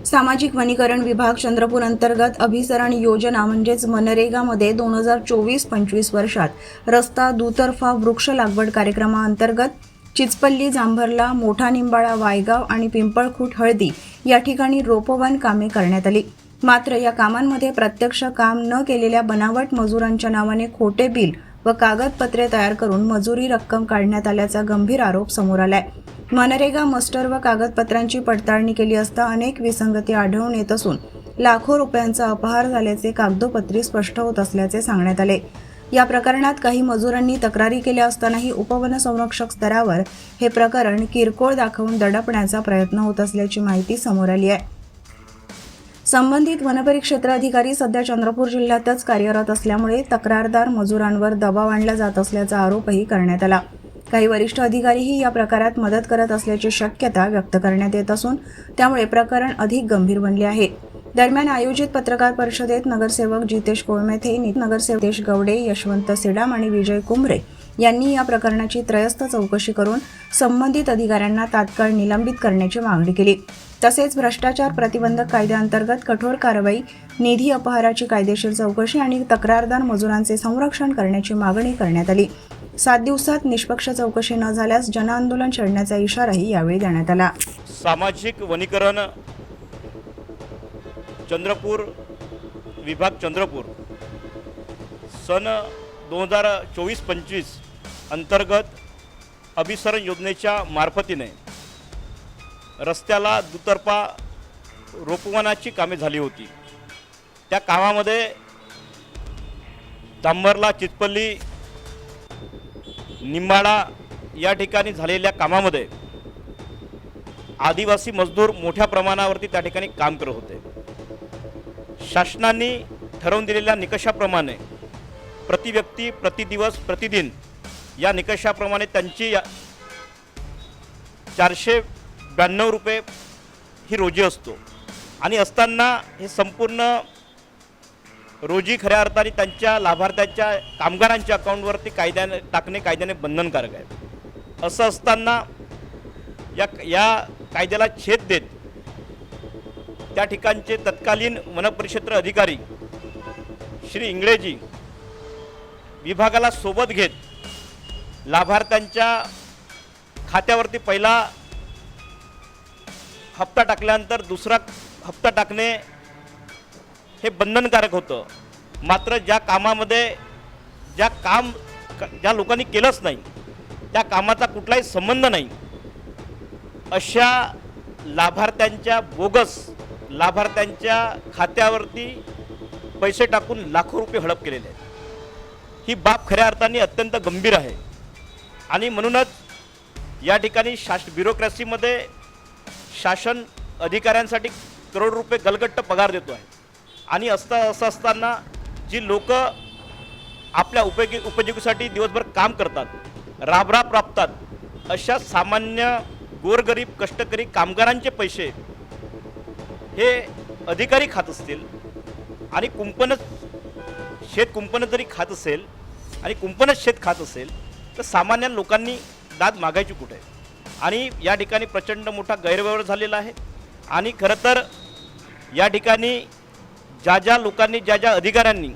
सामाजिक वनीकरण विभाग चंद्रपूर अंतर्गत अभिसरण योजना म्हणजेच मनरेगामध्ये 2024-25 वर्षात रस्ता दुतर्फा वृक्ष लागवड कार्यक्रमाअंतर्गत चिचपल्ली, जांभरला, मोठा निंबाळा, वायगाव आणि पिंपळखूट हळदी या ठिकाणी रोपवन कामे करण्यात आली। मात्र या कामांमध्ये प्रत्यक्ष काम न केलेल्या बनावट मजुरांच्या नावाने खोटे बिल व कागदपत्रे तयार करून मजुरी रक्कम काढण्यात आल्याचा गंभीर आरोप समोर आलाय। मनरेगा मास्टर व कागदपत्रांची पडताळणी केली असता अनेक विसंगती आढळून येत असून लाखो रुपयांचा अपहार झाल्याचे कागदोपत्री स्पष्ट होत असल्याचे सांगण्यात आले। या प्रकरणात काही मजुरांनी तक्रारी केल्या असतानाही उपवन संरक्षक स्तरावर हे प्रकरण किरकोळ दाखवून दडपण्याचा प्रयत्न होत असल्याची माहिती समोर आली आहे। संबंधित वनपरिक्षेत्र अधिकारी सध्या चंद्रपूर जिल्ह्यातच कार्यरत असल्यामुळे तक्रारदार मजुरांवर दबाव आणला जात असल्याचा आरोपही करण्यात आला। काही वरिष्ठ अधिकारीही या प्रकारात मदत करत असल्याची शक्यता व्यक्त करण्यात येत असून त्यामुळे प्रकरण अधिक गंभीर बनले आहे। दरम्यान आयोजित पत्रकार परिषदेत नगरसेवक जितेश कोळमेथे, नगरसेवक नितेश गवडे, यशवंत सिडाम आणि विजय कुंभरे यांनी या प्रकरणाची त्रयस्थ चौकशी करून संबंधित अधिकाऱ्यांना तात्काळ निलंबित करण्याची मागणी केली। तसेच भ्रष्टाचार प्रतिबंधक कायद्याअंतर्गत कठोर कारवाई, निधी अपहाराची कायदेशीर चौकशी आणि तक्रारदार मजुरांचे संरक्षण करण्याची मागणी करण्यात आली। 7 दिवसात निष्पक्ष चौकशी न झाल्यास जनआंदोलन छेडण्याचा इशाराही यावेळी देण्यात आला। सामाजिक वनीकरण चंद्रपूर विभाग चंद्रपूर सन 2024-25 अंतर्गत अभिसरण योजनेच्या मार्फतीने रस्त्याला दुतर्फा रोपवनाची कामे झाली होती। त्या कामामध्ये जांभरला, चिचपल्ली, निंबाळा या ठिकाणी झालेल्या कामामध्ये आदिवासी मजदूर मोठ्या प्रमाणावरती त्या ठिकाणी काम करत होते। शासनाने ठरवून दिलेल्या निकषाप्रमाणे प्रति व्यक्ती, प्रति दिवस, प्रतिदिन या निकषाप्रमाणे त्यांची 492 रुपये ही रोजी असतो आणि असताना हे संपूर्ण रोजी खऱ्या अर्थाने त्यांच्या लाभार्थ्याच्या कामगारांच्या अकाउंटवरती कायद्याने बंधनकारक आहे। असं असताना या कायद्याला छेद देत त्या ठिकाणचे तत्कालीन वनपरिक्षेत्र अधिकारी श्री इंगळेजी विभागाला सोबत घेत लाभार्थ्यांच्या खात्यावरती पहिला हप्ता टाकल्यानंतर दुसरा हप्ता टाकणे हे बंधनकारक होतं। मात्र ज्या कामामध्ये ज्या लोकांनी केलंच नाही, त्या कामाचा कुठलाही संबंध नाही, अशा लाभार्थ्यांच्या बोगस लाभार्थ्यांच्या खात्यावरती पैसे टाकून लाखो रुपये हडप केलेले आहेत। ही बाब खऱ्या अर्थाने अत्यंत गंभीर आहे आणि म्हणूनच या ठिकाणी ब्युरोक्रॅसीमध्ये शासन अधिकाऱ्यांसाठी करोड रुपये गलगट्ट पगार देतो आहे आणि असं असताना जी लोक आपल्या उपयोगीसाठी दिवसभर काम करतात, राबराब राबतात, अशा सामान्य गोरगरीब कष्टकरी कामगारांचे पैसे हे अधिकारी खात असतील आणि शेत कुंपणच जरी खात असेल आणि कुंपणच शेत खात असेल तर सामान्य लोकांनी दाद मागायची कुठे? आणि या ठिकाणी प्रचंड मोठा गैरव्यवहार झालेला आहे आणि खरं तर या ठिकाणी ज्या लोकांनी ज्या अधिकाऱ्यांनी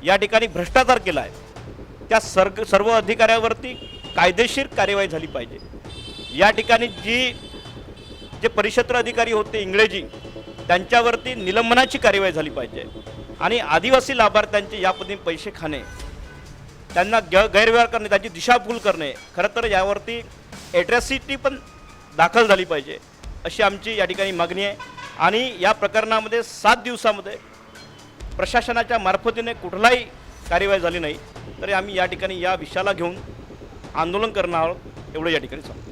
या ठिकाणी भ्रष्टाचार केला आहे त्या सर्व अधिकाऱ्यावरती कायदेशीर कार्यवाही झाली पाहिजे। या ठिकाणी जे परिक्षेत्र अधिकारी होते इंगळेजी त्यांच्यावरती निलंबनाची कार्यवाही झाली पाहिजे आणि आदिवासी लाभार्थ्यांचे या पद्धतीने पैसे खाणे, त्यांना गैरव्यवहार करणे, त्याची दिशाभूल करणे, खरं तर यावरती ॲट्रॉसिटी पण दाखल झाली पाहिजे अशी आमची या ठिकाणी मागणी आहे। आणि या प्रकरणामध्ये 7 दिवसामध्ये प्रशासनाच्या मार्फतीने कुठलाही कार्यवाही झाली नाही तरी आम्ही या ठिकाणी या विषयाला घेऊन आंदोलन करणार आहोत एवढं या ठिकाणी सांगतो।